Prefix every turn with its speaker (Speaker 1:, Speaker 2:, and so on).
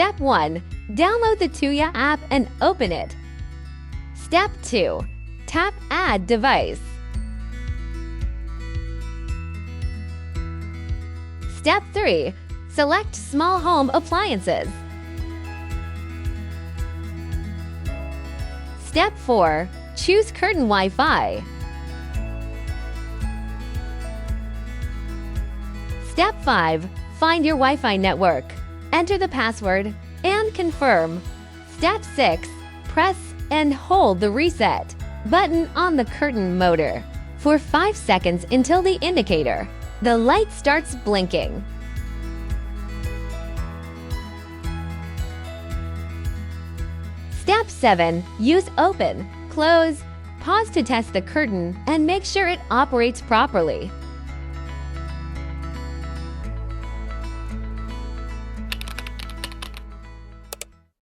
Speaker 1: Step 1. Download the Tuya app and open it. Step 2. Tap Add Device. Step 3. Select Small Home Appliances. Step 4. Choose Curtain Wi-Fi. Step 5. Find your Wi-Fi network. Enter the password and confirm. Step 6. Press and hold the reset button on the curtain motor for 5 seconds until the indicator. The light starts blinking. Step 7. Use open, close, pause to test the curtain and make sure it operates properly.